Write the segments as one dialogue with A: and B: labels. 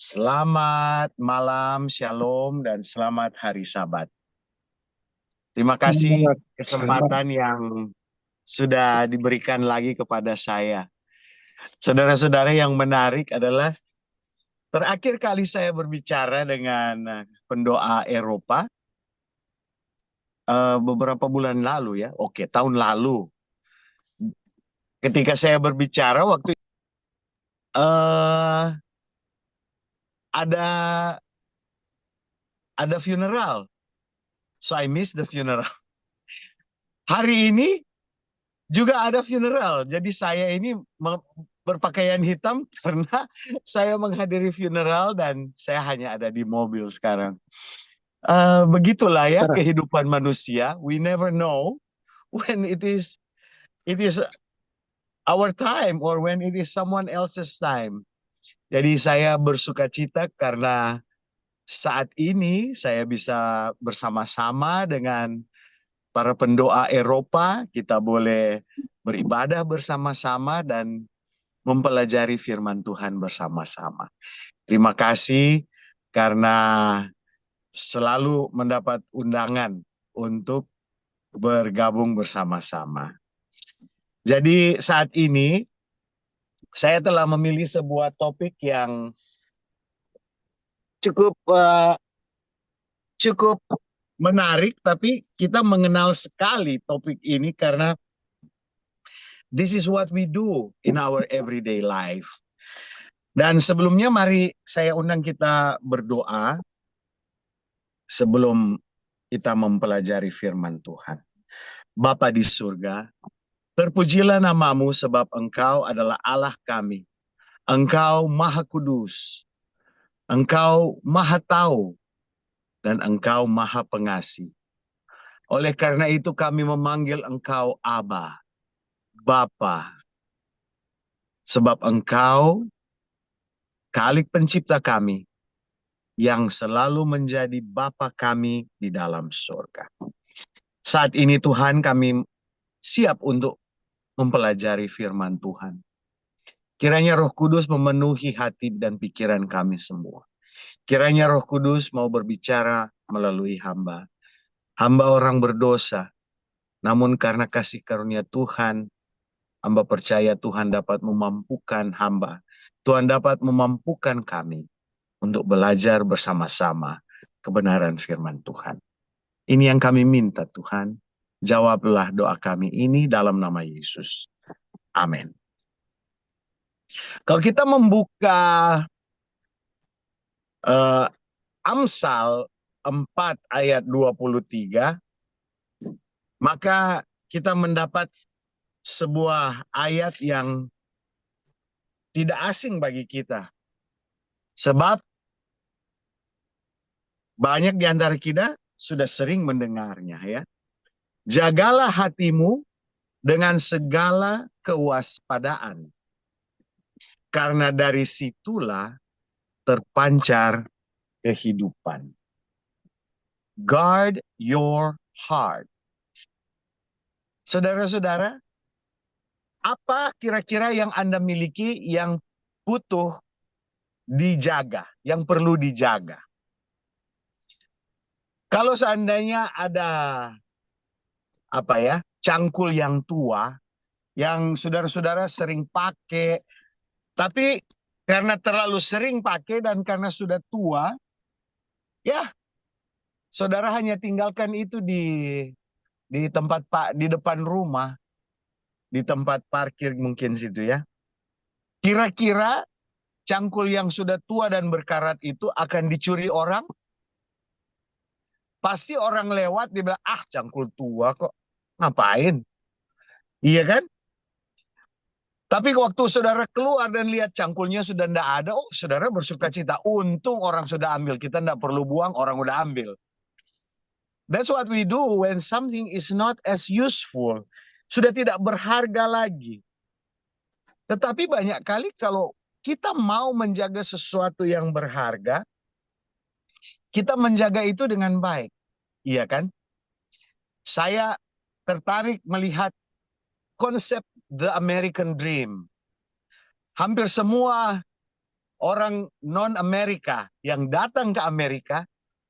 A: Selamat malam, shalom, dan selamat hari Sabat. Terima kasih
B: Selamat, selamat.
A: kesempatan yang sudah diberikan lagi kepada saya. Saudara-saudara, yang menarik adalah terakhir kali saya berbicara dengan pendoa Eropa beberapa bulan lalu ya. Oke, tahun lalu. Ketika saya berbicara waktu eh ada funeral. So I miss the funeral. Hari ini juga ada funeral. Jadi saya ini berpakaian hitam karena saya menghadiri funeral dan saya hanya ada di mobil sekarang. Begitulah ya
B: Saudara,
A: kehidupan manusia. We never know when it is our time or when it is someone else's time. Jadi saya bersuka cita karena saat ini saya bisa bersama-sama dengan para pendoa Eropa. Kita boleh beribadah bersama-sama dan mempelajari firman Tuhan bersama-sama. Terima kasih karena selalu mendapat undangan untuk bergabung bersama-sama. Jadi saat ini saya telah memilih sebuah topik yang cukup cukup menarik, tapi kita mengenal sekali topik ini karena this is what we do in our everyday life. Dan sebelumnya mari saya undang kita berdoa sebelum kita mempelajari firman Tuhan. Bapa di surga, terpujilah namamu sebab Engkau adalah Allah kami. Engkau Maha Kudus, Engkau Maha Tahu, dan Engkau Maha Pengasih. Oleh karena itu kami memanggil Engkau Aba, Bapa, sebab Engkau Khalik Pencipta kami yang selalu menjadi Bapa kami di dalam surga. Saat ini Tuhan kami siap untuk mempelajari firman Tuhan. Kiranya Roh Kudus memenuhi hati dan pikiran kami semua. Kiranya Roh Kudus mau berbicara melalui hamba. Hamba orang berdosa, namun karena kasih karunia Tuhan, hamba percaya Tuhan dapat memampukan hamba. Tuhan dapat memampukan kami untuk belajar bersama-sama kebenaran firman Tuhan. Ini yang kami minta Tuhan. Jawablah doa kami ini dalam nama Yesus. Amin. Kalau kita membuka uh, Amsal 4 ayat 23, maka kita mendapat sebuah ayat yang tidak asing bagi kita. Sebab banyak di antara kita sudah sering mendengarnya ya. Jagalah hatimu dengan segala kewaspadaan. Karena dari situlah terpancar kehidupan. Guard your heart. Saudara-saudara, apa kira-kira yang Anda miliki yang butuh dijaga, yang perlu dijaga? Kalau seandainya ada cangkul yang tua, yang saudara-saudara sering pakai, tapi karena terlalu sering pakai dan karena sudah tua, ya saudara hanya tinggalkan itu di tempat di depan rumah, di tempat parkir mungkin situ ya. Kira-kira cangkul yang sudah tua dan berkarat itu akan dicuri orang? Pasti orang lewat dia bilang, ah cangkul tua kok, ngapain? Iya kan? Tapi waktu saudara keluar dan lihat cangkulnya sudah tidak ada, oh saudara bersuka cita. Untung orang sudah ambil, kita tidak perlu buang, orang udah ambil. That's what we do when something is not as useful. Sudah tidak berharga lagi. Tetapi banyak kali kalau kita mau menjaga sesuatu yang berharga, kita menjaga itu dengan baik. Iya kan? Saya tertarik melihat konsep The American Dream. Hampir semua orang non-Amerika yang datang ke Amerika,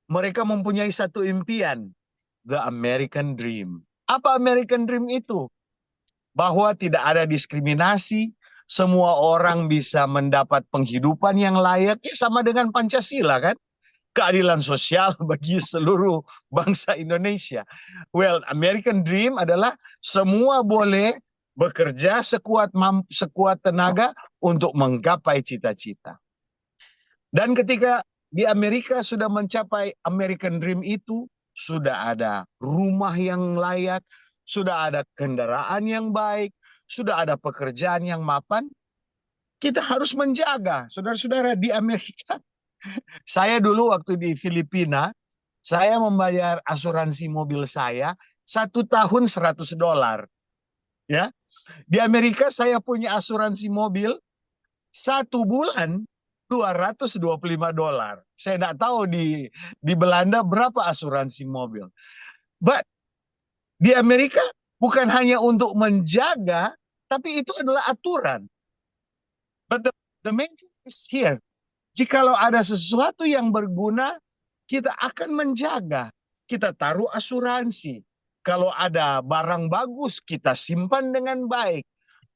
A: mereka mempunyai satu impian, the American Dream. Apa American Dream itu? Bahwa tidak ada diskriminasi, semua orang bisa mendapat penghidupan yang layak, ya sama dengan Pancasila kan? Keadilan sosial bagi seluruh bangsa Indonesia. Well, American Dream adalah semua boleh bekerja sekuat tenaga untuk menggapai cita-cita. Dan ketika di Amerika sudah mencapai American Dream itu, sudah ada rumah yang layak, sudah ada kendaraan yang baik, sudah ada pekerjaan yang mapan, kita harus menjaga. Saudara-saudara, di Amerika, saya dulu waktu di Filipina, saya membayar asuransi mobil saya 1 tahun $100. Ya, di Amerika saya punya asuransi mobil 1 bulan $225. Saya tidak tahu di Belanda berapa asuransi mobil. But di Amerika bukan hanya untuk menjaga, tapi itu adalah aturan. But the main thing is here. Jikalau ada sesuatu yang berguna, kita akan menjaga. Kita taruh asuransi. Kalau ada barang bagus, kita simpan dengan baik.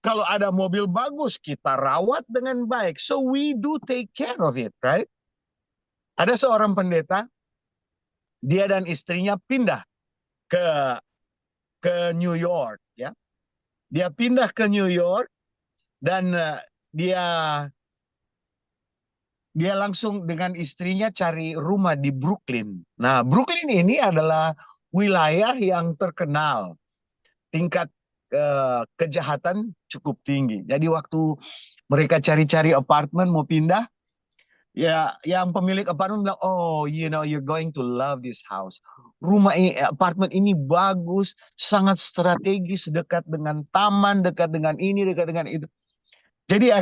A: Kalau ada mobil bagus, kita rawat dengan baik. So we do take care of it, right? Ada seorang pendeta, dia dan istrinya pindah ke New York, ya. Dia pindah ke New York dan dia langsung dengan istrinya cari rumah di Brooklyn. Nah, Brooklyn ini adalah wilayah yang terkenal. Tingkat kejahatan cukup tinggi. Jadi waktu mereka cari-cari apartemen mau pindah, ya yang pemilik apartemen bilang, oh, you're going to love this house. Rumah ini, apartemen ini bagus, sangat strategis, dekat dengan taman, dekat dengan ini, dekat dengan itu. Jadi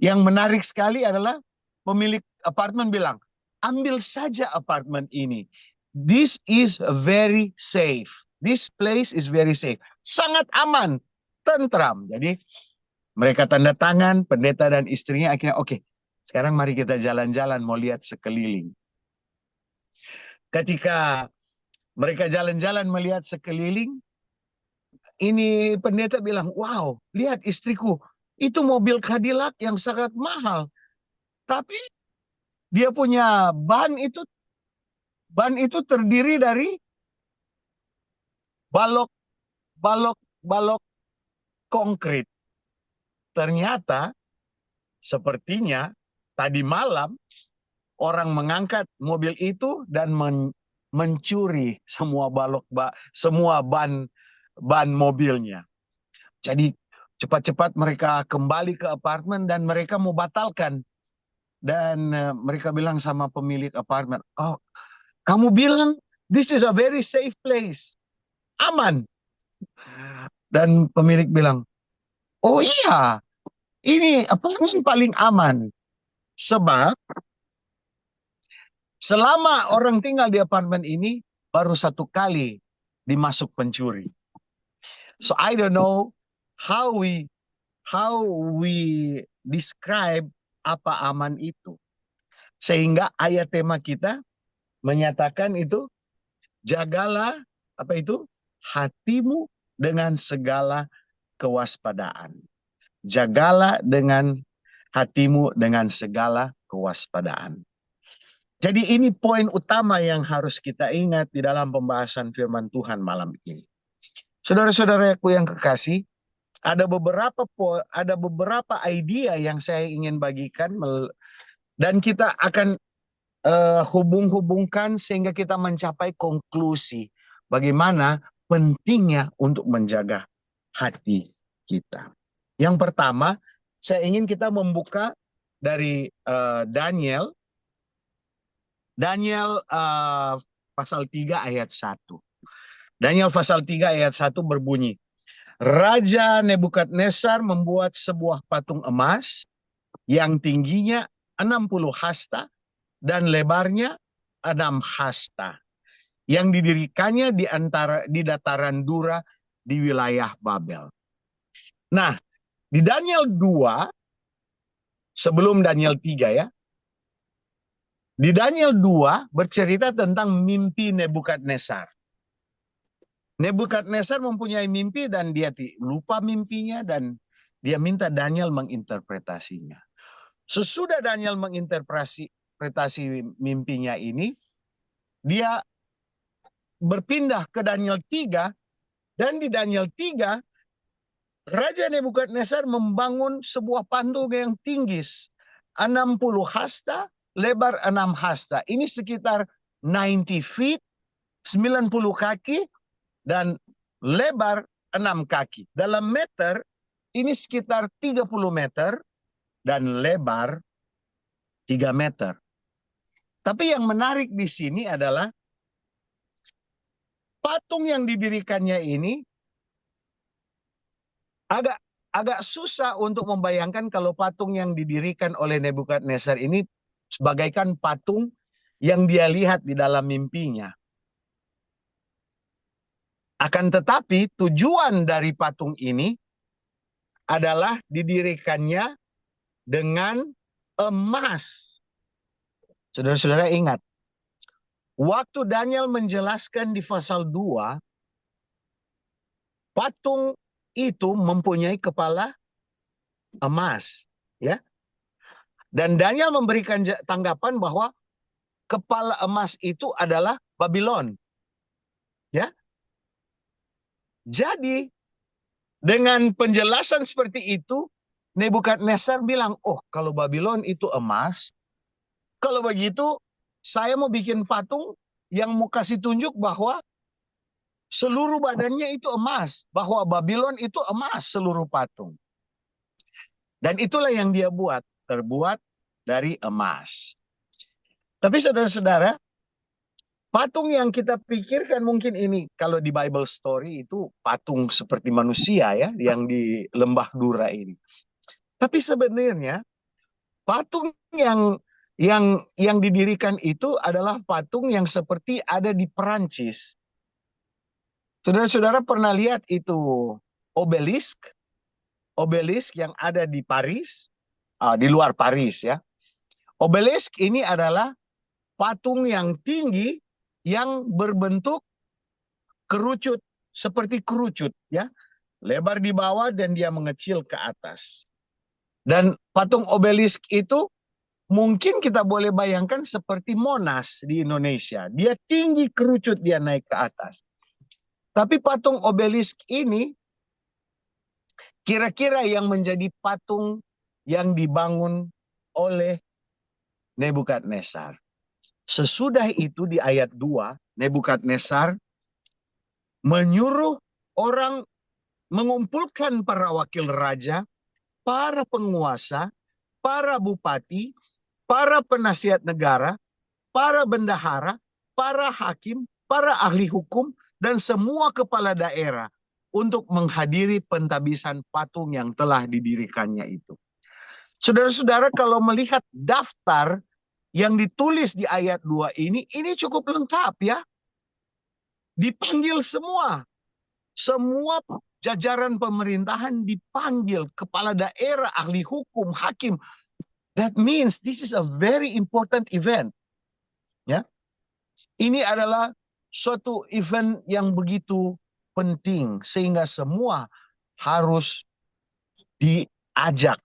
A: yang menarik sekali adalah pemilik apartemen bilang, ambil saja apartemen ini. This is very safe. This place is very safe. Sangat aman, tentram. Jadi mereka tanda tangan, pendeta dan istrinya akhirnya, oke, sekarang mari kita jalan-jalan mau lihat sekeliling. Ketika mereka jalan-jalan melihat sekeliling, ini pendeta bilang, wow, lihat istriku, itu mobil Cadillac yang sangat mahal. Tapi dia punya ban itu terdiri dari balok konkrit. Ternyata sepertinya tadi malam orang mengangkat mobil itu dan mencuri semua semua ban mobilnya. Jadi cepat-cepat mereka kembali ke apartemen dan mereka mau batalkan. Dan mereka bilang sama pemilik apartemen, oh, kamu bilang this is a very safe place, aman. Dan pemilik bilang, oh iya, ini apartemen paling aman. Sebab selama orang tinggal di apartemen ini baru 1 kali dimasuk pencuri. So I don't know how we describe apa aman itu. Sehingga ayat tema kita menyatakan itu, jagalah apa itu? Hatimu dengan segala kewaspadaan. Jagalah dengan hatimu dengan segala kewaspadaan. Jadi ini poin utama yang harus kita ingat di dalam pembahasan firman Tuhan malam ini. Saudara-saudaraku yang kekasih, ada beberapa idea yang saya ingin bagikan dan kita akan hubung-hubungkan sehingga kita mencapai konklusi bagaimana pentingnya untuk menjaga hati kita. Yang pertama, saya ingin kita membuka dari Daniel pasal 3 ayat 1. Daniel pasal 3 ayat 1 berbunyi, Raja Nebukadnezar membuat sebuah patung emas yang tingginya 60 hasta dan lebarnya 6 hasta, yang didirikannya di dataran Dura di wilayah Babel. Nah, di Daniel 2 Sebelum Daniel 3 ya. Di Daniel 2 bercerita tentang mimpi Nebukadnezar. Nebukadnezar mempunyai mimpi dan dia lupa mimpinya dan dia minta Daniel menginterpretasinya. Sesudah Daniel menginterpretasi mimpinya ini, dia berpindah ke Daniel 3 dan di Daniel 3 Raja Nebukadnezar membangun sebuah patung yang tinggi 60 hasta, lebar 6 hasta. Ini sekitar 90 feet, 90 kaki, dan lebar 6 kaki. Dalam meter, ini sekitar 30 meter, dan lebar 3 meter. Tapi yang menarik di sini adalah patung yang didirikannya ini agak susah untuk membayangkan kalau patung yang didirikan oleh Nebukadnezar ini sebagaikan patung yang dia lihat di dalam mimpinya. Akan tetapi tujuan dari patung ini adalah didirikannya dengan emas. Saudara-saudara ingat, waktu Daniel menjelaskan di pasal 2, patung itu mempunyai kepala emas, ya. Dan Daniel memberikan tanggapan bahwa kepala emas itu adalah Babylon. Ya. Jadi dengan penjelasan seperti itu, Nebukadnezar bilang, "Oh, kalau Babylon itu emas, kalau begitu saya mau bikin patung yang mau kasih tunjuk bahwa seluruh badannya itu emas, bahwa Babylon itu emas seluruh patung." Dan itulah yang dia buat, terbuat dari emas. Tapi saudara-saudara, patung yang kita pikirkan mungkin ini, kalau di Bible story itu patung seperti manusia ya, yang di lembah Dura ini. Tapi sebenarnya patung yang didirikan itu adalah patung yang seperti ada di Perancis. Saudara-saudara pernah lihat itu obelisk? Obelisk yang ada di Paris, di luar Paris ya. Obelisk ini adalah patung yang tinggi yang berbentuk kerucut, seperti kerucut ya. Lebar di bawah dan dia mengecil ke atas. Dan patung obelisk itu mungkin kita boleh bayangkan seperti Monas di Indonesia. Dia tinggi kerucut, dia naik ke atas. Tapi patung obelisk ini kira-kira yang menjadi patung yang dibangun oleh Nebukadnezar. Sesudah itu di ayat 2, Nebukadnezar menyuruh orang mengumpulkan para wakil raja, para penguasa, para bupati, para penasihat negara, para bendahara, para hakim, para ahli hukum, dan semua kepala daerah untuk menghadiri pentabisan patung yang telah didirikannya itu. Saudara-saudara, kalau melihat daftar yang ditulis di ayat 2 ini cukup lengkap ya. Dipanggil semua. Semua jajaran pemerintahan dipanggil, kepala daerah, ahli hukum, hakim. That means this is a very important event. Ya. Ini adalah suatu event yang begitu penting sehingga semua harus diajak.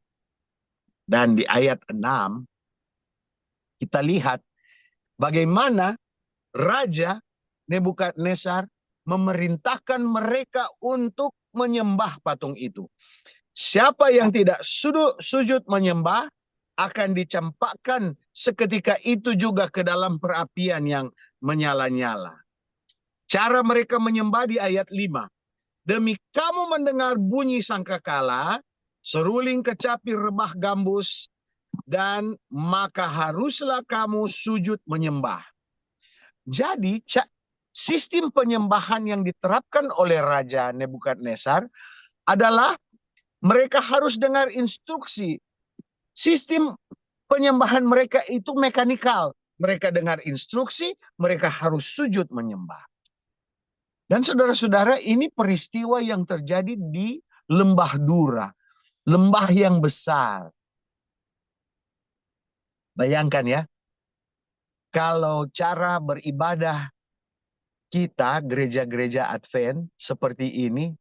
A: Dan di ayat 6 kita lihat bagaimana Raja Nebukadnezar memerintahkan mereka untuk menyembah patung itu. Siapa yang tidak sujud menyembah akan dicampakkan seketika itu juga ke dalam perapian yang menyala-nyala. Cara mereka menyembah di ayat 5. Demi kamu mendengar bunyi sangkakala, seruling kecapi rebah gambus, dan maka haruslah kamu sujud menyembah. Jadi sistem penyembahan yang diterapkan oleh Raja Nebukadnezar adalah mereka harus dengar instruksi. Sistem penyembahan mereka itu mekanikal. Mereka dengar instruksi, mereka harus sujud menyembah. Dan saudara-saudara, ini peristiwa yang terjadi di lembah Dura. Lembah yang besar. Bayangkan ya, kalau cara beribadah kita, gereja-gereja Advent seperti ini,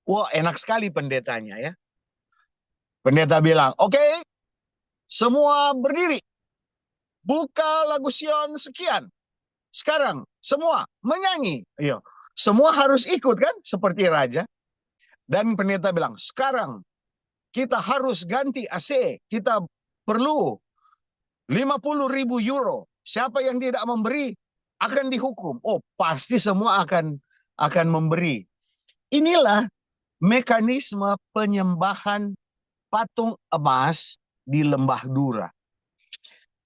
A: wah enak sekali pendetanya ya. Pendeta bilang, oke, semua berdiri. Buka lagu Sion sekian. Sekarang semua menyanyi. Iya. Semua harus ikut kan seperti raja. Dan pendeta bilang, sekarang kita harus ganti AC. Kita perlu 50.000 euro. Siapa yang tidak memberi akan dihukum. Oh, pasti semua akan memberi. Inilah mekanisme penyembahan patung emas di Lembah Dura.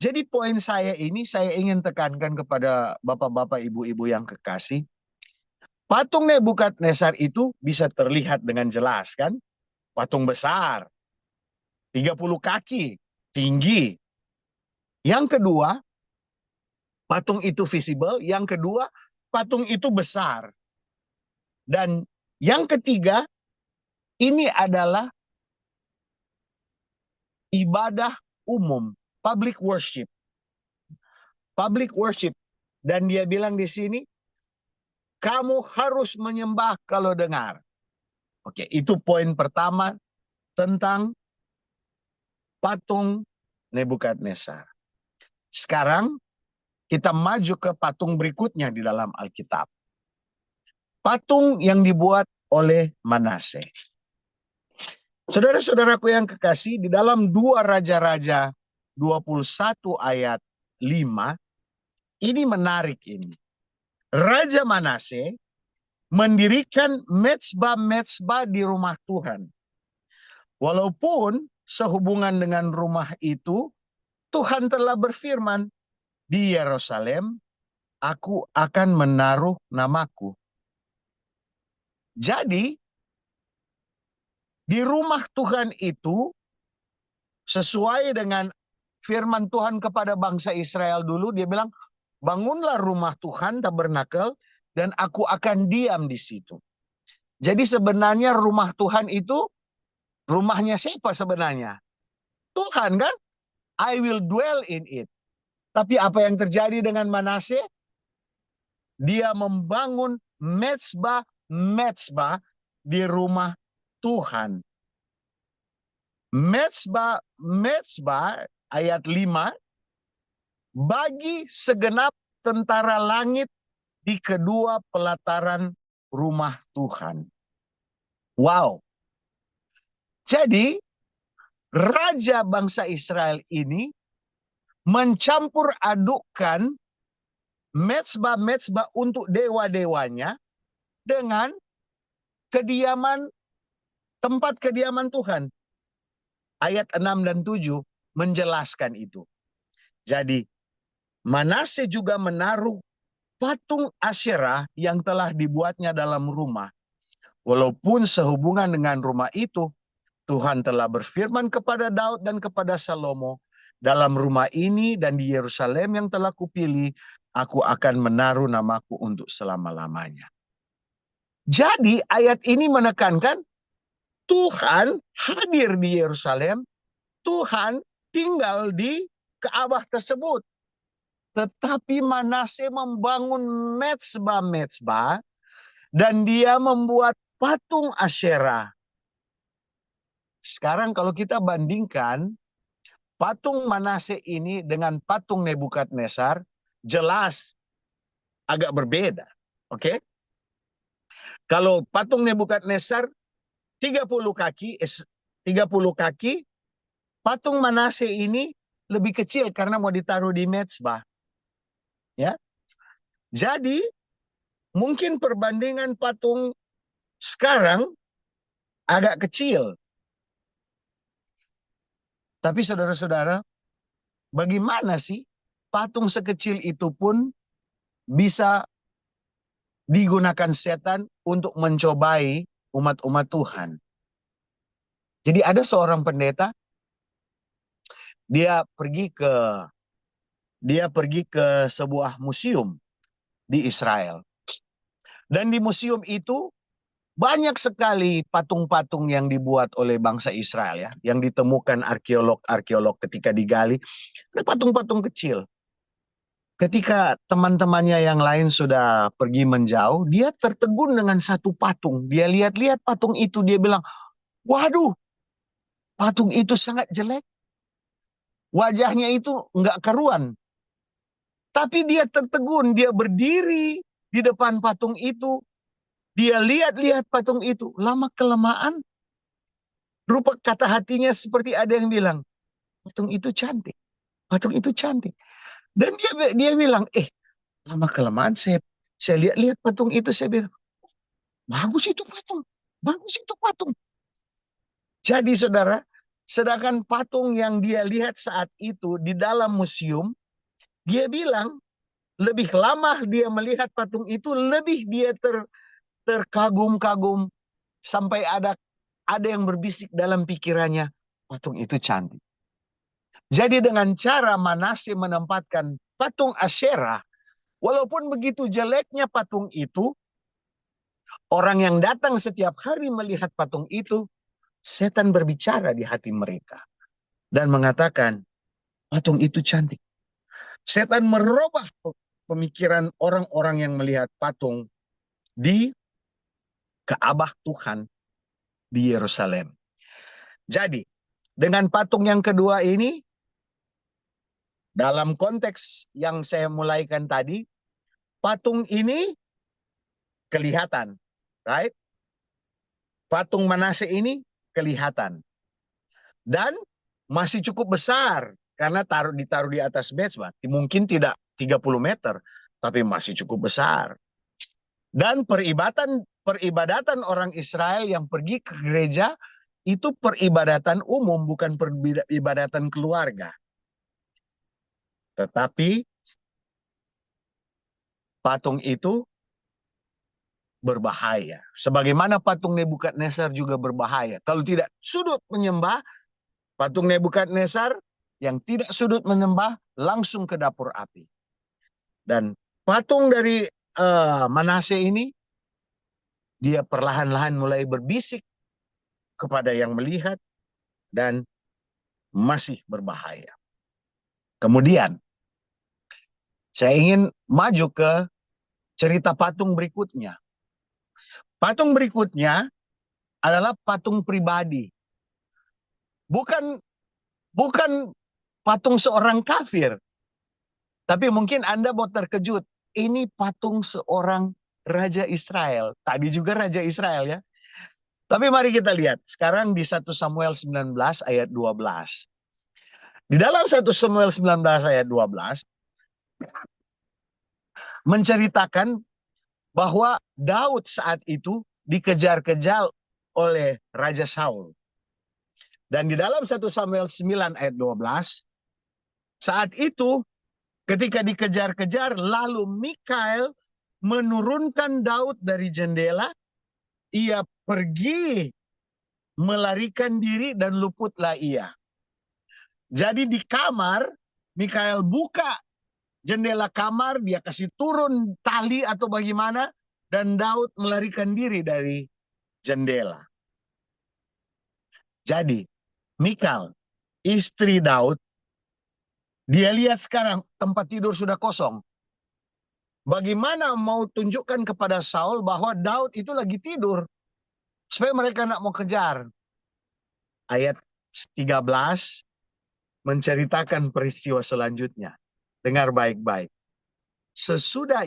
A: Jadi poin saya ini saya ingin tekankan kepada bapak-bapak, ibu-ibu yang kekasih. Patung Nebukadnezar itu bisa terlihat dengan jelas kan? Patung besar, 30 kaki, tinggi. Yang kedua, patung itu visible. Yang kedua, patung itu besar. Dan yang ketiga, ini adalah ibadah umum, public worship. Public worship. Dan dia bilang di sini, kamu harus menyembah kalau dengar. Oke, itu poin pertama tentang patung Nebukadnezar. Sekarang kita maju ke patung berikutnya di dalam Alkitab. Patung yang dibuat oleh Manase. Saudara-saudaraku yang kekasih, di dalam 2 Raja-Raja 21 ayat 5, ini menarik ini. Raja Manase mendirikan mezbah-mezbah di rumah Tuhan. Walaupun sehubungan dengan rumah itu, Tuhan telah berfirman, di Yerusalem, aku akan menaruh namaku. Jadi, di rumah Tuhan itu, sesuai dengan firman Tuhan kepada bangsa Israel dulu, dia bilang, bangunlah rumah Tuhan, tabernakel, dan aku akan diam di situ. Jadi sebenarnya rumah Tuhan itu, rumahnya siapa sebenarnya? Tuhan kan? I will dwell in it. Tapi apa yang terjadi dengan Manase? Dia membangun mezbah di rumah Tuhan. Mezbah ayat 5, bagi segenap tentara langit di kedua pelataran rumah Tuhan. Wow. Jadi raja bangsa Israel ini mencampur adukkan mezbah untuk dewa-dewanya dengan tempat kediaman Tuhan. Ayat 6 dan 7 menjelaskan itu. Jadi Manase juga menaruh patung Asyerah yang telah dibuatnya dalam rumah. Walaupun sehubungan dengan rumah itu, Tuhan telah berfirman kepada Daud dan kepada Salomo, dalam rumah ini dan di Yerusalem yang telah kupilih, aku akan menaruh namaku untuk selama-lamanya. Jadi ayat ini menekankan Tuhan hadir di Yerusalem, Tuhan tinggal di Ka'bah tersebut. Tetapi Manase membangun mezbah dan dia membuat patung Asyerah. Sekarang kalau kita bandingkan patung Manase ini dengan patung Nebukadnezar, jelas agak berbeda. Oke? Kalau patung Nebukadnezar 30 kaki, patung Manase ini lebih kecil karena mau ditaruh di mezbah. Ya. Jadi mungkin perbandingan patung sekarang agak kecil. Tapi saudara-saudara, bagaimana sih patung sekecil itu pun bisa digunakan setan untuk mencobai umat-umat Tuhan? Jadi ada seorang pendeta, dia pergi ke sebuah museum di Israel. Dan di museum itu Banyak sekali patung-patung yang dibuat oleh bangsa Israel ya, yang ditemukan arkeolog-arkeolog ketika digali. Ada patung-patung kecil. Ketika teman-temannya yang lain sudah pergi menjauh, dia tertegun dengan satu patung. Dia lihat-lihat patung itu, dia bilang, waduh, patung itu sangat jelek. Wajahnya itu nggak karuan. Tapi dia tertegun, dia berdiri di depan patung itu. Dia lihat-lihat patung itu. Lama-kelamaan, rupa kata hatinya seperti ada yang bilang, patung itu cantik. Patung itu cantik. Dan dia bilang, lama-kelamaan saya lihat-lihat patung itu, saya bilang, bagus itu patung. Bagus itu patung. Jadi saudara, sedangkan patung yang dia lihat saat itu di dalam museum, dia bilang lebih lama dia melihat patung itu, lebih dia terkagum-kagum sampai ada yang berbisik dalam pikirannya, patung itu cantik. Jadi dengan cara Manasye menempatkan patung Asyera, walaupun begitu jeleknya patung itu, orang yang datang setiap hari melihat patung itu, setan berbicara di hati mereka dan mengatakan, patung itu cantik. Setan merubah pemikiran orang-orang yang melihat patung di Ka'bah Tuhan di Yerusalem. Jadi, dengan patung yang kedua ini, dalam konteks yang saya mulaikan tadi, patung ini kelihatan, right? Patung Manasye ini kelihatan. Dan masih cukup besar, karena ditaruh di atas mezbah. Mungkin tidak 30 meter, tapi masih cukup besar. Dan peribadatan orang Israel yang pergi ke gereja itu peribadatan umum, bukan peribadatan keluarga. Tetapi patung itu berbahaya. Sebagaimana patung Nebukadnezar juga berbahaya. Kalau tidak sudut menyembah, patung Nebukadnezar yang tidak sudut menyembah langsung ke dapur api. Dan patung dari Manasye ini, dia perlahan-lahan mulai berbisik kepada yang melihat dan masih berbahaya. Kemudian, saya ingin maju ke cerita patung berikutnya. Patung berikutnya adalah patung pribadi. Bukan patung seorang kafir. Tapi mungkin Anda mau terkejut. Ini patung seorang Raja Israel. Tadi juga Raja Israel ya. Tapi mari kita lihat. Sekarang di 1 Samuel 19 ayat 12. Di dalam 1 Samuel 19 ayat 12. Menceritakan bahwa Daud saat itu dikejar-kejar oleh Raja Saul. Dan di dalam 1 Samuel 9 ayat 12. Saat itu ketika dikejar-kejar, lalu Mikael menurunkan Daud dari jendela. Ia pergi melarikan diri dan luputlah ia. Jadi di kamar, Mikael buka jendela kamar, dia kasih turun tali atau bagaimana, dan Daud melarikan diri dari jendela. Jadi Mikal, istri Daud, dia lihat sekarang tempat tidur sudah kosong. Bagaimana mau tunjukkan kepada Saul bahwa Daud itu lagi tidur, supaya mereka nak mau kejar. Ayat 13 menceritakan peristiwa selanjutnya. Dengar baik-baik. Sesudah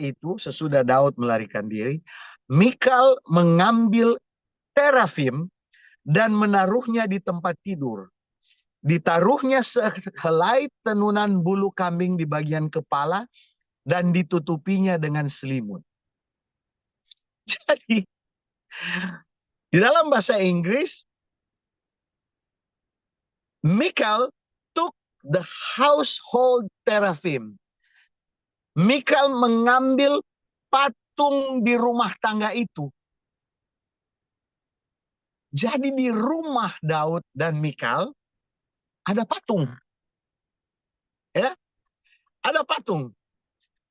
A: Daud melarikan diri, Mikal mengambil terafim dan menaruhnya di tempat tidur. Ditaruhnya sehelai tenunan bulu kambing di bagian kepala dan ditutupinya dengan selimut. Jadi, di dalam bahasa Inggris, Mikal took the household teraphim. Mikal mengambil patung di rumah tangga itu. Jadi di rumah Daud dan Mikal ada patung. Ya, ada patung.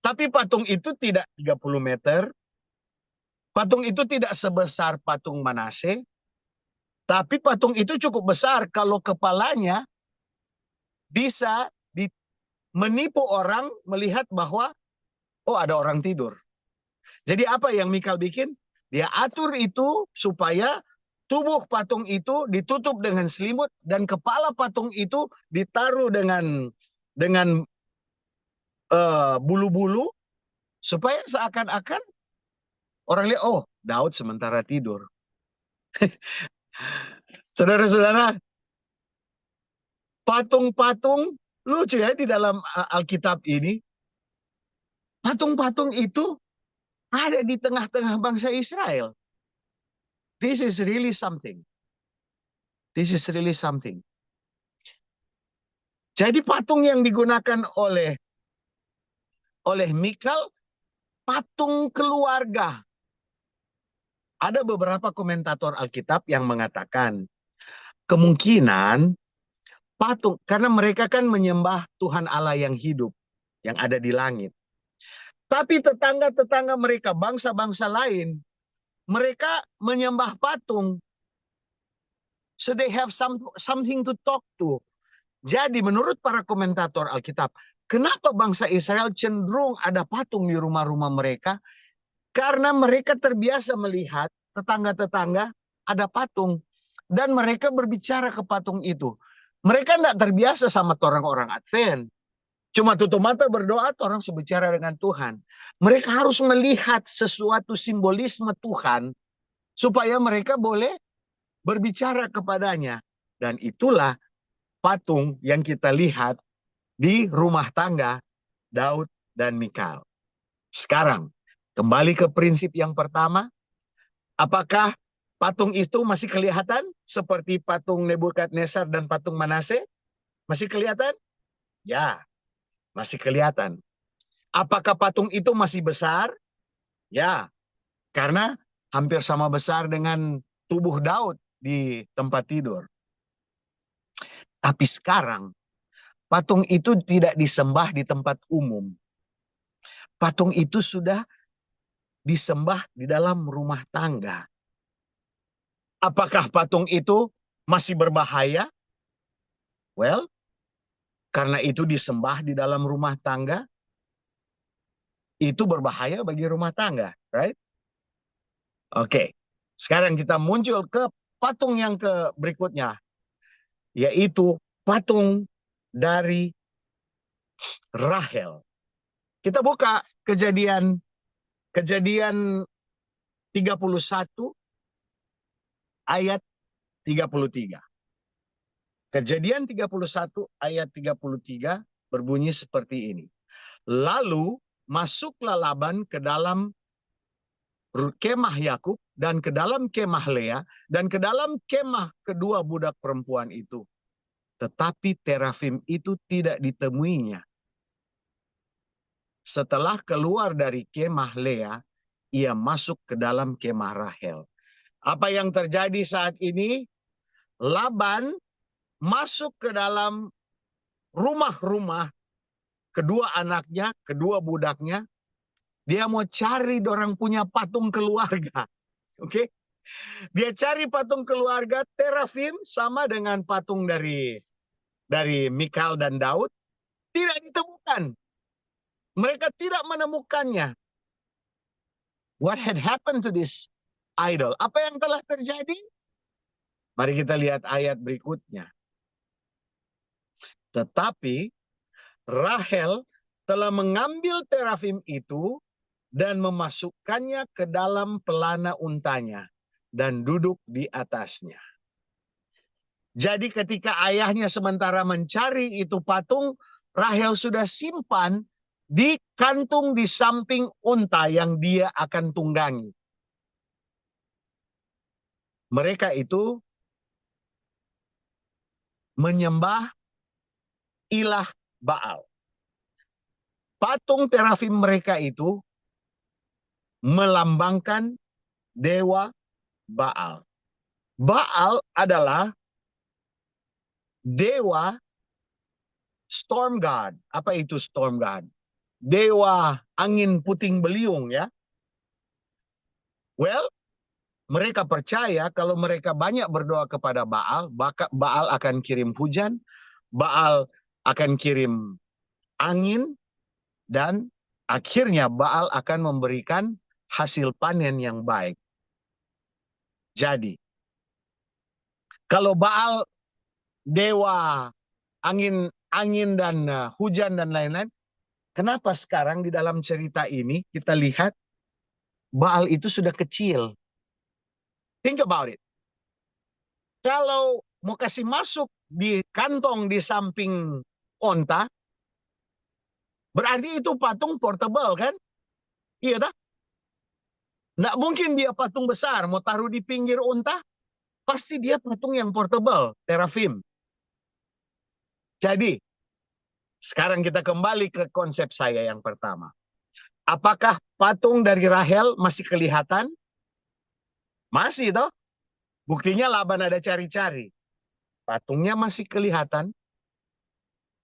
A: Tapi patung itu tidak 30 meter, Patung itu tidak sebesar patung Manase, tapi patung itu cukup besar kalau kepalanya bisa menipu orang melihat bahwa, oh, ada orang tidur. Jadi apa yang Mikal bikin? Dia atur itu supaya tubuh patung itu ditutup dengan selimut dan kepala patung itu ditaruh dengan bulu-bulu supaya seakan-akan orang lihat, oh, Daud sementara tidur. Saudara-saudara, patung-patung lucu ya di dalam Alkitab ini. Patung-patung itu ada di tengah-tengah bangsa Israel. This is really something. This is really something. Jadi patung yang digunakan oleh Mikal, patung keluarga. Ada beberapa komentator Alkitab yang mengatakan kemungkinan patung, karena mereka kan menyembah Tuhan Allah yang hidup, yang ada di langit. Tapi tetangga-tetangga mereka, bangsa-bangsa lain, mereka menyembah patung. So they have something to talk to. Jadi menurut para komentator Alkitab, kenapa bangsa Israel cenderung ada patung di rumah-rumah mereka? Karena mereka terbiasa melihat tetangga-tetangga ada patung. Dan mereka berbicara ke patung itu. Mereka tidak terbiasa sama orang-orang Advent. Cuma tutup mata berdoa, orang berbicara dengan Tuhan. Mereka harus melihat sesuatu simbolisme Tuhan supaya mereka boleh berbicara kepadanya. Dan itulah patung yang kita lihat di rumah tangga Daud dan Mikal. Sekarang, kembali ke prinsip yang pertama. Apakah patung itu masih kelihatan seperti patung Nebukadnezar dan patung Manase? Masih kelihatan? Ya, masih kelihatan. Apakah patung itu masih besar? Ya, karena hampir sama besar dengan tubuh Daud di tempat tidur. Tapi sekarang, patung itu tidak disembah di tempat umum. Patung itu sudah disembah di dalam rumah tangga. Apakah patung itu masih berbahaya? Well, karena itu disembah di dalam rumah tangga, itu berbahaya bagi rumah tangga, right? Oke. Sekarang kita muncul ke patung yang berikutnya, yaitu patung dari Rahel. Kita buka Kejadian 31 ayat 33. Kejadian 31 ayat 33 berbunyi seperti ini. Lalu masuklah Laban ke dalam kemah Yakub dan ke dalam kemah Lea dan ke dalam kemah kedua budak perempuan itu. Tetapi terafim itu tidak ditemuinya. Setelah keluar dari kemah Lea, ia masuk ke dalam kemah Rahel. Apa yang terjadi saat ini? Laban masuk ke dalam rumah-rumah kedua anaknya, kedua budaknya. Dia mau cari orang punya patung keluarga. Oke? Dia cari patung keluarga terafim sama dengan patung dari Mikal dan Daud. Tidak ditemukan. Mereka tidak menemukannya. What had happened to this idol? Apa yang telah terjadi? Mari kita lihat ayat berikutnya. Tetapi Rahel telah mengambil terafim itu dan memasukkannya ke dalam pelana untanya dan duduk di atasnya. Jadi ketika ayahnya sementara mencari itu patung, Rahel sudah simpan di kantung di samping unta yang dia akan tunggangi. Mereka itu menyembah ilah Baal. Patung terafim mereka itu melambangkan dewa Baal. Baal adalah dewa storm god. Apa itu storm god? Dewa angin puting beliung ya. Well, mereka percaya kalau mereka banyak berdoa kepada Baal, Baal akan kirim hujan, Baal akan kirim angin, dan akhirnya Baal akan memberikan hasil panen yang baik. Jadi, kalau Baal dewa angin angin dan hujan dan lain-lain, kenapa sekarang di dalam cerita ini kita lihat Baal itu sudah kecil? Think about it. Kalau mau kasih masuk di kantong di samping onta, berarti itu patung portable kan? Iya dah. Nggak mungkin dia patung besar, mau taruh di pinggir onta, pasti dia patung yang portable, terafim. Jadi, sekarang kita kembali ke konsep saya yang pertama. Apakah patung dari Rahel masih kelihatan? Masih toh. Buktinya Laban ada cari-cari. Patungnya masih kelihatan.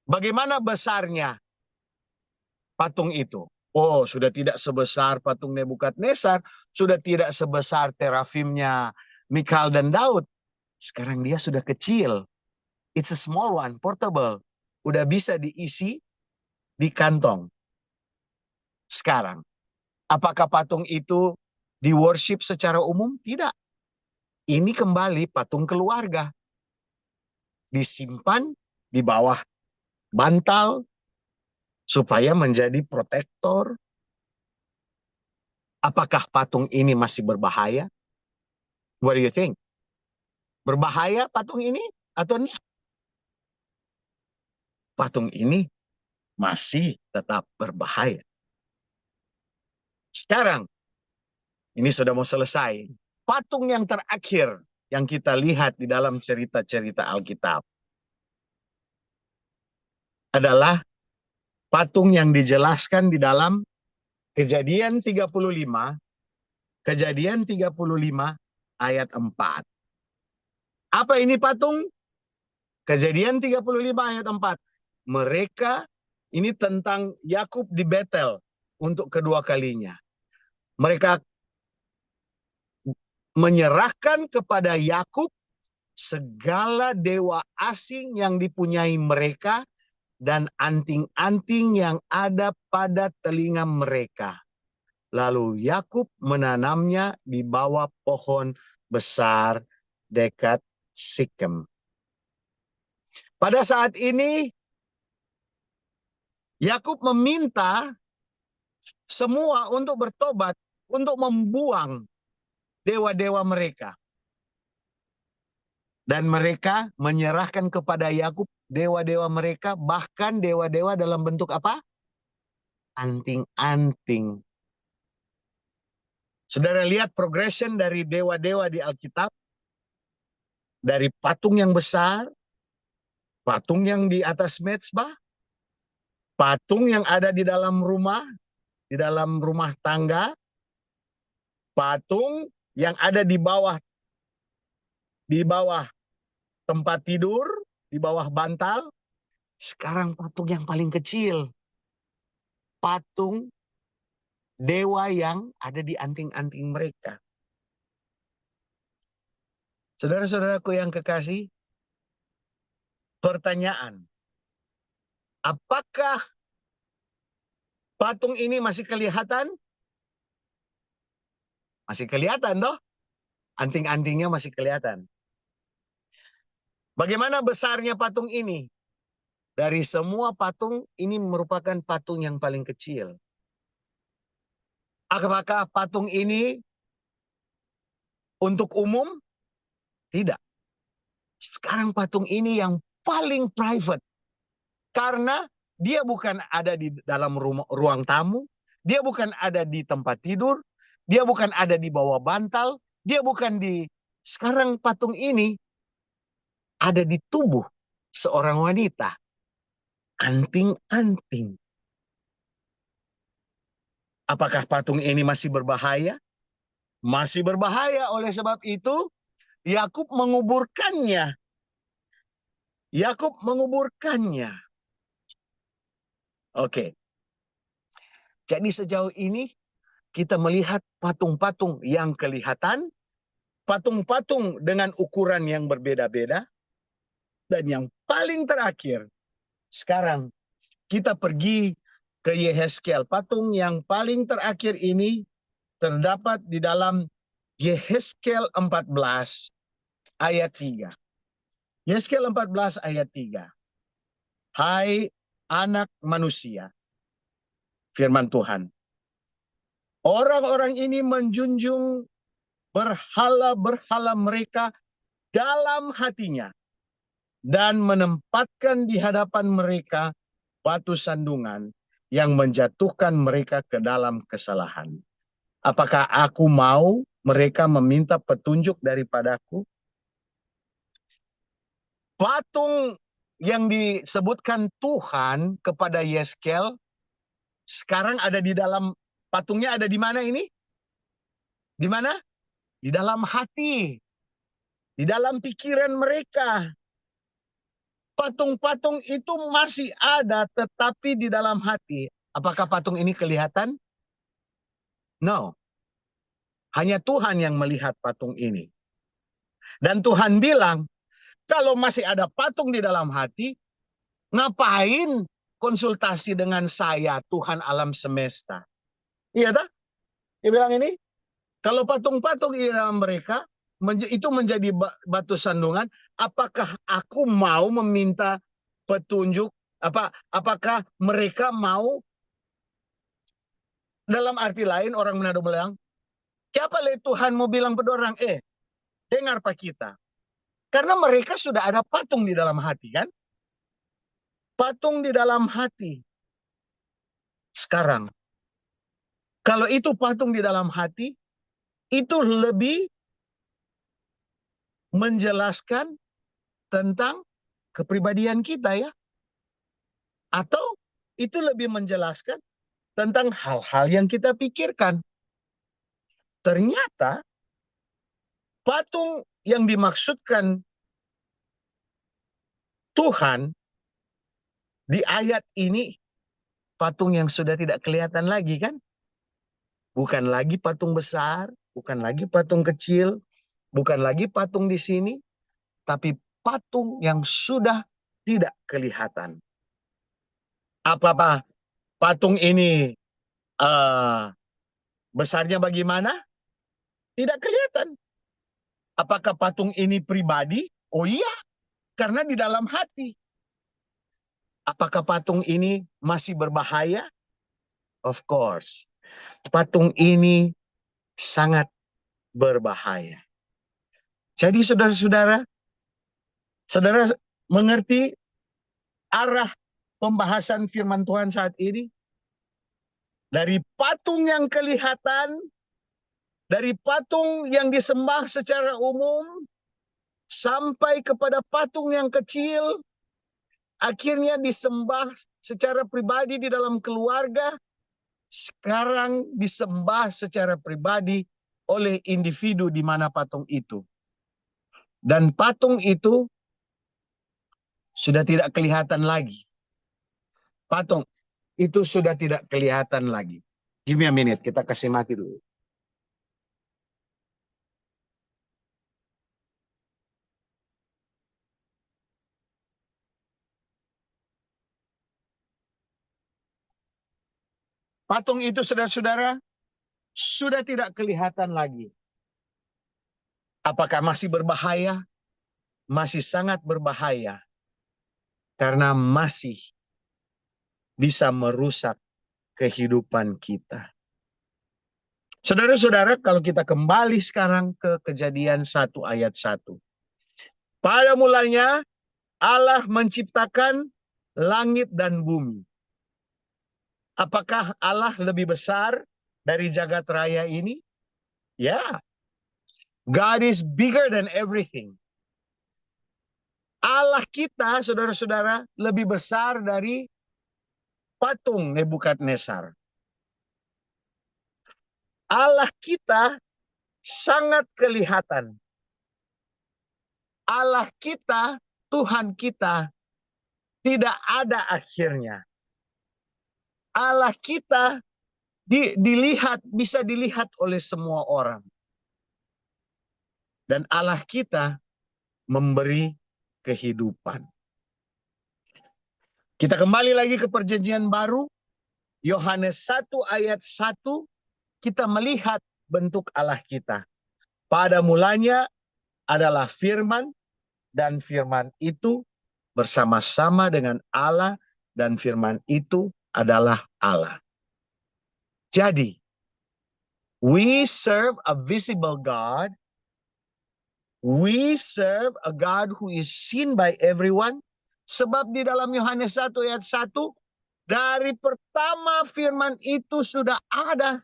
A: Bagaimana besarnya patung itu? Oh, sudah tidak sebesar patung Nebukadnezar, sudah tidak sebesar terafimnya Mikal dan Daud. Sekarang dia sudah kecil. It's a small one, portable. Udah bisa diisi di kantong. Sekarang, apakah patung itu di worship secara umum? Tidak. Ini kembali patung keluarga. Disimpan di bawah bantal supaya menjadi protektor. Apakah patung ini masih berbahaya? What do you think? Berbahaya patung ini atau enggak? Patung ini masih tetap berbahaya. Sekarang, ini sudah mau selesai. Patung yang terakhir yang kita lihat di dalam cerita-cerita Alkitab adalah patung yang dijelaskan di dalam Kejadian 35, Kejadian 35 ayat 4. Apa ini patung? Kejadian 35 ayat 4. Mereka, ini tentang Yakub di Betel untuk kedua kalinya. Mereka menyerahkan kepada Yakub segala dewa asing yang dipunyai mereka dan anting-anting yang ada pada telinga mereka. Lalu Yakub menanamnya di bawah pohon besar dekat Sikem. Pada saat ini Yakub meminta semua untuk bertobat, untuk membuang dewa-dewa mereka. Dan mereka menyerahkan kepada Yakub dewa-dewa mereka, bahkan dewa-dewa dalam bentuk apa? Anting-anting. Saudara lihat progression dari dewa-dewa di Alkitab. Dari patung yang besar, patung yang di atas mezbah, patung yang ada di dalam rumah tangga, patung yang ada di bawah tempat tidur, di bawah bantal. Sekarang patung yang paling kecil, patung dewa yang ada di anting-anting mereka. Saudara-saudaraku yang kekasih, pertanyaan, apakah patung ini masih kelihatan? Masih kelihatan toh? Anting-antingnya masih kelihatan. Bagaimana besarnya patung ini? Dari semua patung, ini merupakan patung yang paling kecil. Apakah patung ini untuk umum? Tidak. Sekarang patung ini yang paling private. Karena dia bukan ada di dalam ruang tamu, dia bukan ada di tempat tidur, dia bukan ada di bawah bantal, dia bukan di... Sekarang patung ini ada di tubuh seorang wanita. Anting-anting. Apakah patung ini masih berbahaya? Masih berbahaya. Oleh sebab itu, Yakub menguburkannya. Yakub menguburkannya. Oke. Jadi sejauh ini kita melihat patung-patung yang kelihatan, patung-patung dengan ukuran yang berbeda-beda, dan yang paling terakhir, sekarang kita pergi ke Yehezkiel. Patung yang paling terakhir ini terdapat di dalam Yehezkiel 14 ayat 3. Yehezkiel 14 ayat 3. Hai anak manusia, firman Tuhan, orang-orang ini menjunjung berhala-berhala mereka dalam hatinya dan menempatkan di hadapan mereka batu sandungan yang menjatuhkan mereka ke dalam kesalahan. Apakah aku mau mereka meminta petunjuk daripadaku? Patung yang disebutkan Tuhan kepada Yeskel sekarang ada di dalam, patungnya ada di mana ini? Di mana? Di dalam hati, di dalam pikiran mereka. Patung-patung itu masih ada tetapi di dalam hati. Apakah patung ini kelihatan? No. Hanya Tuhan yang melihat patung ini. Dan Tuhan bilang, kalau masih ada patung di dalam hati, ngapain konsultasi dengan saya, Tuhan alam semesta? Iya tak? Dia bilang ini, kalau patung-patung di dalam mereka, itu menjadi batu sandungan, apakah aku mau meminta petunjuk? Apakah mereka mau, dalam arti lain orang Manado bilang, siapa le Tuhan mau bilang pada orang, dengar pak kita. Karena mereka sudah ada patung di dalam hati kan? Patung di dalam hati. Sekarang, kalau itu patung di dalam hati, itu lebih menjelaskan tentang kepribadian kita ya. Atau itu lebih menjelaskan tentang hal-hal yang kita pikirkan. Ternyata patung yang dimaksudkan Tuhan di ayat ini patung yang sudah tidak kelihatan lagi kan? Bukan lagi patung besar, bukan lagi patung kecil, bukan lagi patung di sini, tapi patung yang sudah tidak kelihatan. Apa patung ini besarnya bagaimana? Tidak kelihatan. Apakah patung ini pribadi? Oh iya, karena di dalam hati. Apakah patung ini masih berbahaya? Of course. Patung ini sangat berbahaya. Jadi saudara-saudara, saudara mengerti arah pembahasan firman Tuhan saat ini? Dari patung yang kelihatan, dari patung yang disembah secara umum, sampai kepada patung yang kecil, akhirnya disembah secara pribadi di dalam keluarga, sekarang disembah secara pribadi oleh individu di mana patung itu. Dan patung itu sudah tidak kelihatan lagi. Patung itu sudah tidak kelihatan lagi. Give me a minute, kita kasih mati dulu. Patung itu saudara-saudara sudah tidak kelihatan lagi. Apakah masih berbahaya? Masih sangat berbahaya. Karena masih bisa merusak kehidupan kita. Saudara-saudara, kalau kita kembali sekarang ke Kejadian 1 ayat 1. Pada mulanya Allah menciptakan langit dan bumi. Apakah Allah lebih besar dari jagat raya ini? Ya. God is bigger than everything. Allah kita, saudara-saudara, lebih besar dari patung Nebukadnezar. Allah kita sangat kelihatan. Allah kita, Tuhan kita, tidak ada akhirnya. Allah kita bisa dilihat oleh semua orang. Dan Allah kita memberi kehidupan. Kita kembali lagi ke perjanjian baru, Yohanes 1 ayat 1, kita melihat bentuk Allah kita. Pada mulanya adalah firman, dan firman itu bersama-sama dengan Allah, dan firman itu adalah Allah. Jadi, we serve a visible God. We serve a God who is seen by everyone. Sebab di dalam Yohanes 1 ayat 1, dari pertama firman itu sudah ada.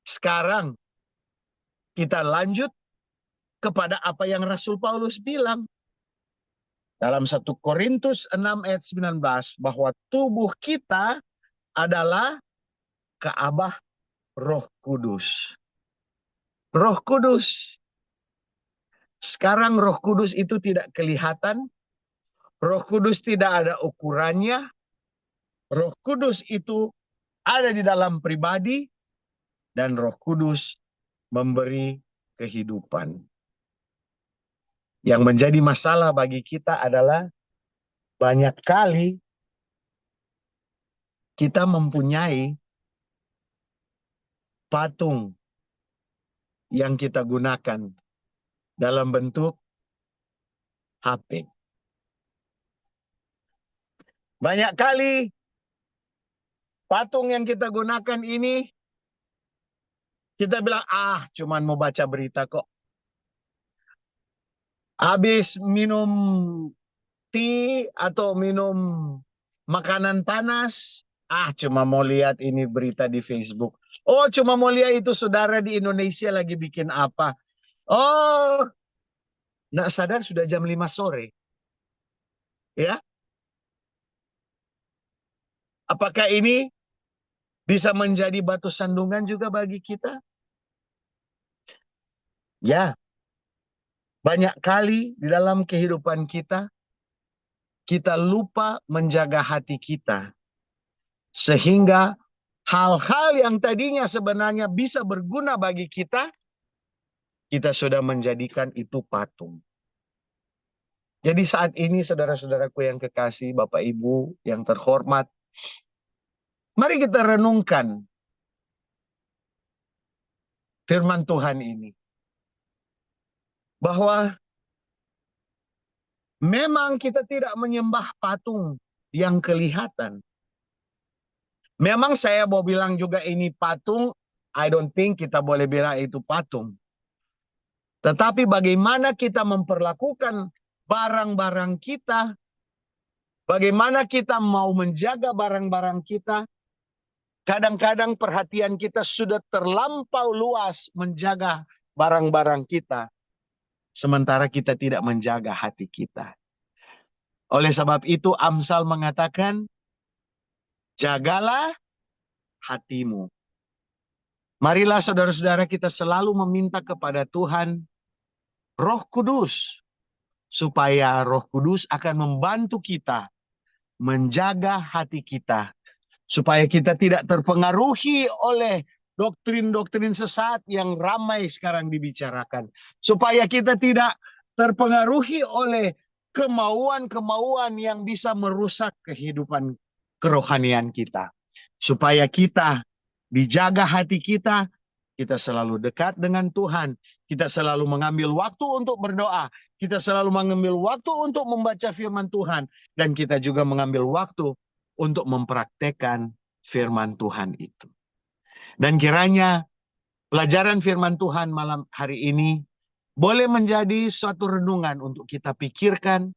A: Sekarang kita lanjut kepada apa yang Rasul Paulus bilang. Dalam 1 Korintus 6 ayat 19, bahwa tubuh kita adalah Ka'bah Roh Kudus. Roh Kudus. Sekarang Roh Kudus itu tidak kelihatan. Roh Kudus tidak ada ukurannya. Roh Kudus itu ada di dalam pribadi, dan Roh Kudus memberi kehidupan. Yang menjadi masalah bagi kita adalah banyak kali kita mempunyai patung yang kita gunakan dalam bentuk HP. Banyak kali patung yang kita gunakan ini, kita bilang, cuman mau baca berita kok. Habis minum tea atau minum makanan panas, cuma mau lihat ini berita di Facebook. Oh, cuma mau lihat itu saudara di Indonesia lagi bikin apa. Oh, nggak sadar sudah jam 5 sore. Ya, apakah ini bisa menjadi batu sandungan juga bagi kita? Ya, banyak kali di dalam kehidupan kita lupa menjaga hati kita. Sehingga hal-hal yang tadinya sebenarnya bisa berguna bagi kita sudah menjadikan itu patung. Jadi saat ini saudara-saudaraku yang kekasih, Bapak Ibu yang terhormat, mari kita renungkan firman Tuhan ini. Bahwa memang kita tidak menyembah patung yang kelihatan. Memang saya mau bilang juga ini patung, I don't think kita boleh bilang itu patung. Tetapi bagaimana kita memperlakukan barang-barang kita, bagaimana kita mau menjaga barang-barang kita, kadang-kadang perhatian kita sudah terlampau luas menjaga barang-barang kita, sementara kita tidak menjaga hati kita. Oleh sebab itu Amsal mengatakan, jagalah hatimu. Marilah saudara-saudara kita selalu meminta kepada Tuhan Roh Kudus, supaya Roh Kudus akan membantu kita menjaga hati kita, supaya kita tidak terpengaruhi oleh doktrin-doktrin sesat yang ramai sekarang dibicarakan, supaya kita tidak terpengaruhi oleh kemauan-kemauan yang bisa merusak kehidupan kerohanian kita, supaya kita dijaga hati kita selalu dekat dengan Tuhan, kita selalu mengambil waktu untuk berdoa, kita selalu mengambil waktu untuk membaca firman Tuhan, dan kita juga mengambil waktu untuk mempraktekkan firman Tuhan itu. Dan kiranya pelajaran firman Tuhan malam hari ini boleh menjadi suatu renungan untuk kita pikirkan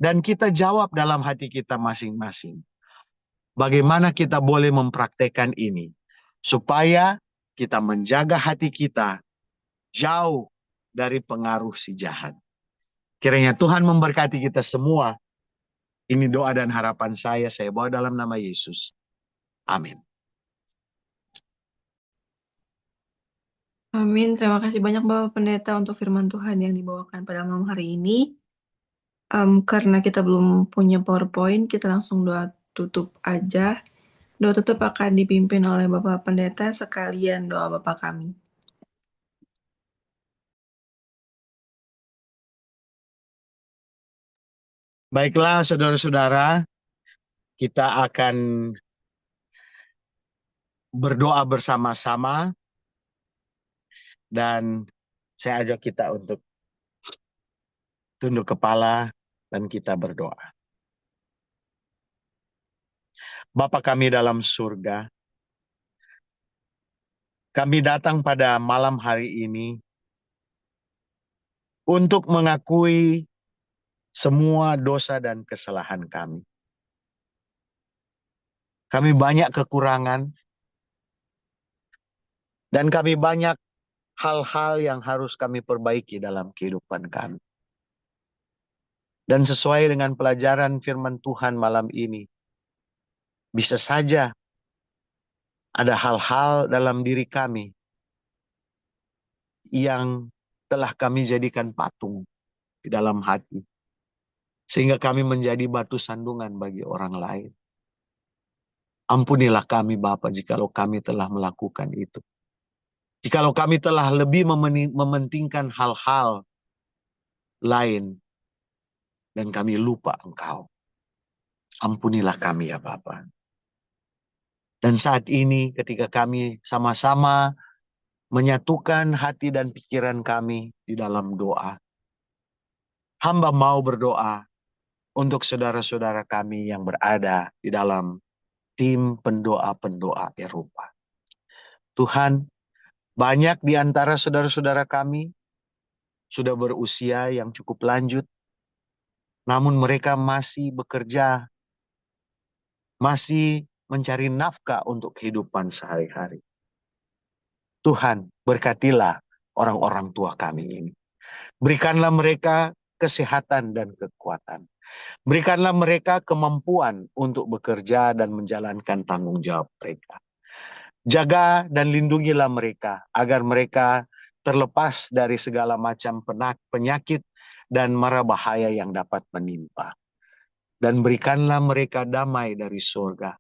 A: dan kita jawab dalam hati kita masing-masing. Bagaimana kita boleh mempraktekkan ini supaya kita menjaga hati kita jauh dari pengaruh si jahat. Kiranya Tuhan memberkati kita semua. Ini doa dan harapan saya bawa dalam nama Yesus. Amin.
B: Amin. Terima kasih banyak Bapak Pendeta untuk firman Tuhan yang dibawakan pada malam hari ini. Karena kita belum punya PowerPoint, kita langsung doa tutup aja. Doa tutup akan dipimpin oleh Bapak Pendeta sekalian doa Bapak kami.
A: Baiklah, saudara-saudara, kita akan berdoa bersama-sama dan saya ajak kita untuk tunduk kepala dan kita berdoa. Bapa kami dalam surga, kami datang pada malam hari ini untuk mengakui semua dosa dan kesalahan kami. Kami banyak kekurangan dan kami banyak hal-hal yang harus kami perbaiki dalam kehidupan kami. Dan sesuai dengan pelajaran firman Tuhan malam ini, bisa saja ada hal-hal dalam diri kami yang telah kami jadikan patung di dalam hati. Sehingga kami menjadi batu sandungan bagi orang lain. Ampunilah kami Bapa jikalau kami telah melakukan itu. Jikalau kami telah lebih mementingkan hal-hal lain dan kami lupa Engkau. Ampunilah kami ya Bapa. Dan saat ini ketika kami sama-sama menyatukan hati dan pikiran kami di dalam doa, hamba mau berdoa untuk saudara-saudara kami yang berada di dalam tim pendoa-pendoa Eropa. Tuhan, banyak di antara saudara-saudara kami sudah berusia yang cukup lanjut, namun mereka masih bekerja, masih mencari nafkah untuk kehidupan sehari-hari. Tuhan, berkatilah orang-orang tua kami ini. Berikanlah mereka kesehatan dan kekuatan. Berikanlah mereka kemampuan untuk bekerja dan menjalankan tanggung jawab mereka. Jaga dan lindungilah mereka agar mereka terlepas dari segala macam penyakit dan mara bahaya yang dapat menimpa. Dan berikanlah mereka damai dari surga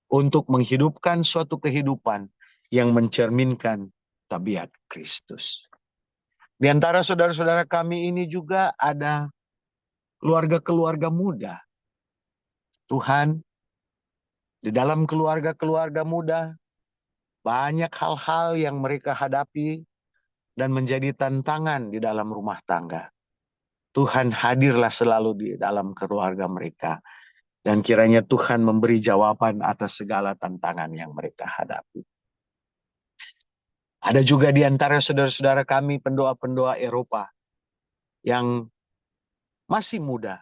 A: untuk menghidupkan suatu kehidupan yang mencerminkan tabiat Kristus. Di antara saudara-saudara kami ini juga ada keluarga-keluarga muda. Tuhan, di dalam keluarga-keluarga muda, banyak hal-hal yang mereka hadapi dan menjadi tantangan di dalam rumah tangga. Tuhan hadirlah selalu di dalam keluarga mereka. Dan kiranya Tuhan memberi jawaban atas segala tantangan yang mereka hadapi. Ada juga di antara saudara-saudara kami pendoa-pendoa Eropa yang masih muda,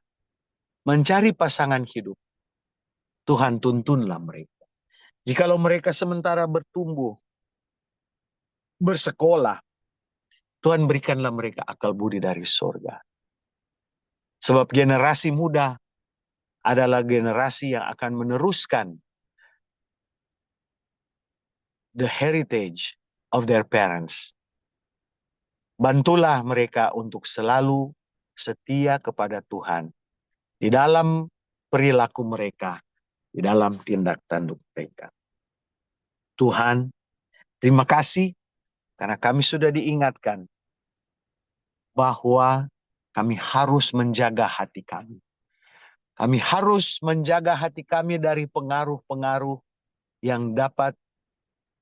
A: mencari pasangan hidup. Tuhan tuntunlah mereka. Jikalau mereka sementara bertumbuh, bersekolah, Tuhan berikanlah mereka akal budi dari surga. Sebab generasi muda adalah generasi yang akan meneruskan the heritage of their parents. Bantulah mereka untuk selalu setia kepada Tuhan di dalam perilaku mereka, di dalam tindak tanduk mereka. Tuhan, terima kasih karena kami sudah diingatkan bahwa kami harus menjaga hati kami. Kami harus menjaga hati kami dari pengaruh-pengaruh yang dapat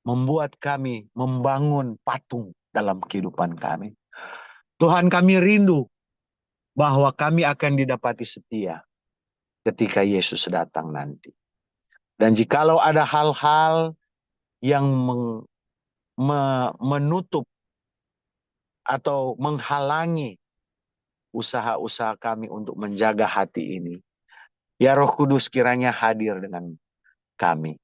A: membuat kami membangun patung dalam kehidupan kami. Tuhan, kami rindu bahwa kami akan didapati setia ketika Yesus datang nanti. Dan jikalau ada hal-hal yang menutup atau menghalangi usaha-usaha kami untuk menjaga hati ini, ya Roh Kudus kiranya hadir dengan kami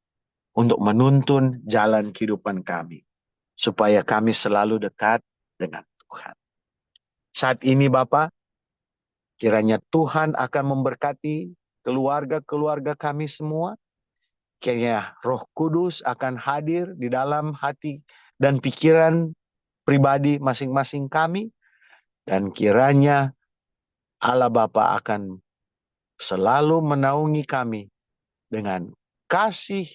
A: untuk menuntun jalan kehidupan kami, supaya kami selalu dekat dengan Tuhan. Saat ini Bapa, kiranya Tuhan akan memberkati keluarga-keluarga kami semua. Kiranya Roh Kudus akan hadir di dalam hati dan pikiran pribadi masing-masing kami. Dan kiranya Allah Bapa akan selalu menaungi kami dengan kasih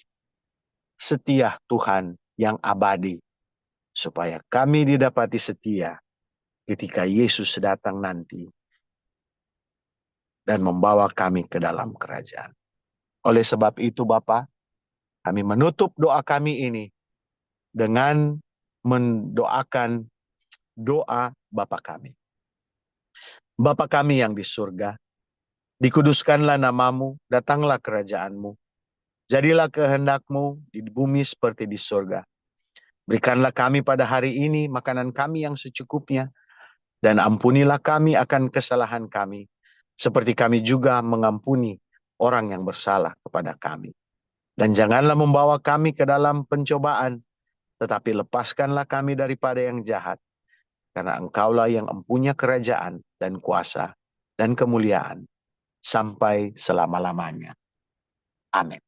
A: setia Tuhan yang abadi, supaya kami didapati setia ketika Yesus datang nanti dan membawa kami ke dalam kerajaan. Oleh sebab itu Bapa, kami menutup doa kami ini dengan mendoakan doa Bapa kami. Bapa kami yang di surga, dikuduskanlah namamu, datanglah kerajaanmu. Jadilah kehendakmu di bumi seperti di surga. Berikanlah kami pada hari ini makanan kami yang secukupnya, dan ampunilah kami akan kesalahan kami, seperti kami juga mengampuni orang yang bersalah kepada kami. Dan janganlah membawa kami ke dalam pencobaan, tetapi lepaskanlah kami daripada yang jahat, karena Engkaulah yang empunya kerajaan dan kuasa dan kemuliaan sampai selama-lamanya. Amin.